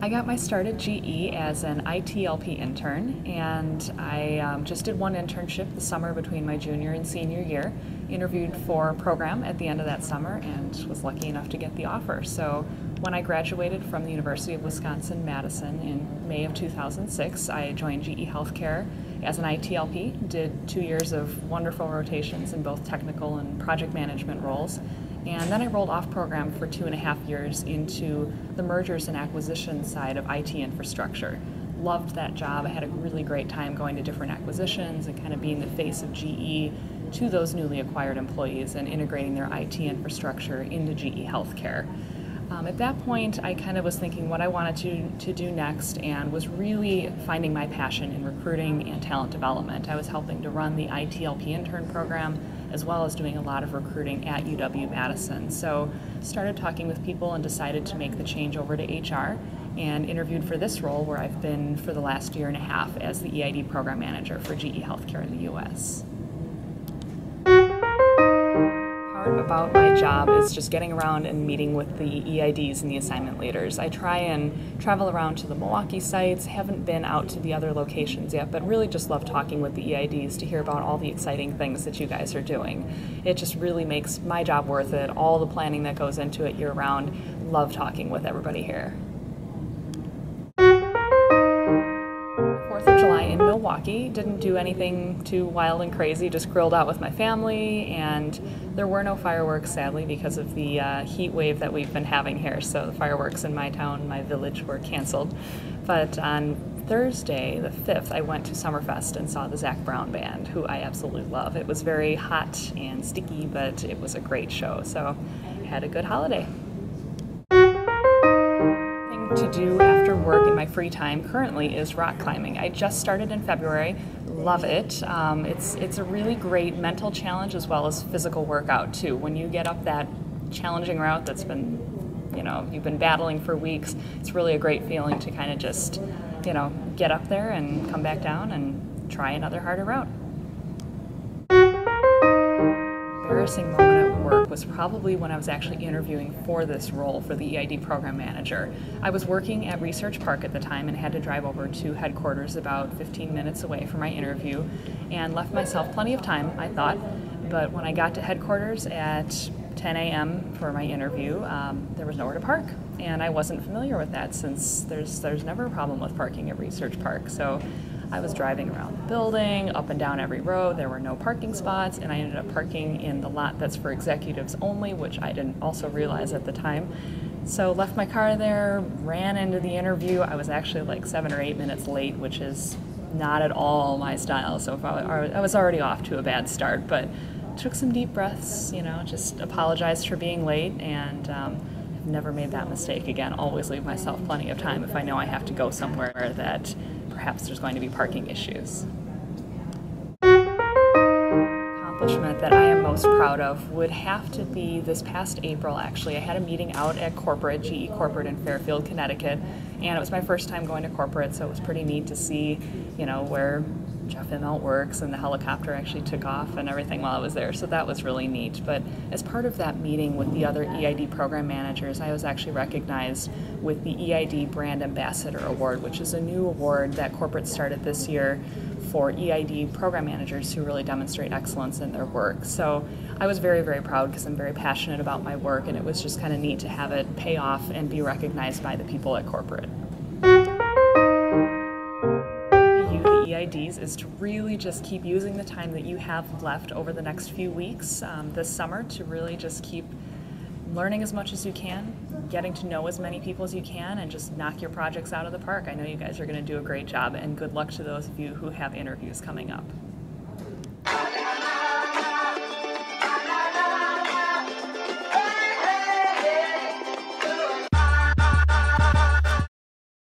I got my start at GE as an ITLP intern, and I just did one internship the summer between my junior and senior year, interviewed for a program at the end of that summer, and was lucky enough to get the offer. So when I graduated from the University of Wisconsin-Madison in May of 2006, I joined GE Healthcare as an ITLP, did 2 years of wonderful rotations in both technical and project management roles. And then I rolled off program for 2.5 years into the mergers and acquisitions side of IT infrastructure. Loved that job. I had a really great time going to different acquisitions and kind of being the face of GE to those newly acquired employees and integrating their IT infrastructure into GE Healthcare. At that point, I kind of was thinking what I wanted to do next, and was really finding my passion in recruiting and talent development. I was helping to run the ITLP intern program, as well as doing a lot of recruiting at UW-Madison. So started talking with people and decided to make the change over to HR, and interviewed for this role where I've been for the last 1.5 years as the EID program manager for GE Healthcare in the US. About my job is just getting around and meeting with the EIDs and the assignment leaders. I try and travel around to the Milwaukee sites, haven't been out to the other locations yet, but really just love talking with the EIDs to hear about all the exciting things that you guys are doing. It just really makes my job worth it, all the planning that goes into it year round. Love talking with everybody here. 4th of July in Milwaukee, didn't do anything too wild and crazy, just grilled out with my family, and there were no fireworks, sadly, because of the heat wave that we've been having here. So the fireworks in my town, my village, were canceled. But on Thursday, the 5th, I went to Summerfest and saw the Zac Brown Band, who I absolutely love. It was very hot and sticky, but it was a great show, so I had a good holiday. To do after work in my free time currently is rock climbing. I just started in February, love it. It's a really great mental challenge as well as physical workout too. When you get up that challenging route that's been, you've been battling for weeks, it's really a great feeling to kind of just, get up there and come back down and try another harder route. Embarrassing moment at work was probably when I was actually interviewing for this role for the EID program manager. I was working at Research Park at the time and had to drive over to headquarters about 15 minutes away for my interview, and left myself plenty of time, I thought. But when I got to headquarters at 10 a.m. for my interview, there was nowhere to park, and I wasn't familiar with that since there's never a problem with parking at Research Park. So I was driving around the building, up and down every road. There were no parking spots, and I ended up parking in the lot that's for executives only, which I didn't also realize at the time. So left my car there, ran into the interview. I was actually like 7 or 8 minutes late, which is not at all my style. So I was already off to a bad start, but took some deep breaths, just apologized for being late, and have never made that mistake again. Always leave myself plenty of time if I know I have to go somewhere that perhaps there's going to be parking issues. Accomplishment that I am most proud of would have to be this past April, actually. I had a meeting out at corporate, GE Corporate in Fairfield, Connecticut, and it was my first time going to corporate, so it was pretty neat to see, where Jeff Immelt works, and the helicopter actually took off and everything while I was there, so that was really neat. But as part of that meeting with the other EID program managers, I was actually recognized with the EID Brand Ambassador Award, which is a new award that corporate started this year for EID program managers who really demonstrate excellence in their work. So I was very, very proud because I'm very passionate about my work, and it was just kind of neat to have it pay off and be recognized by the people at corporate. EIDs is to really just keep using the time that you have left over the next few weeks this summer to really just keep learning as much as you can, getting to know as many people as you can, and just knock your projects out of the park. I know you guys are going to do a great job, and good luck to those of you who have interviews coming up.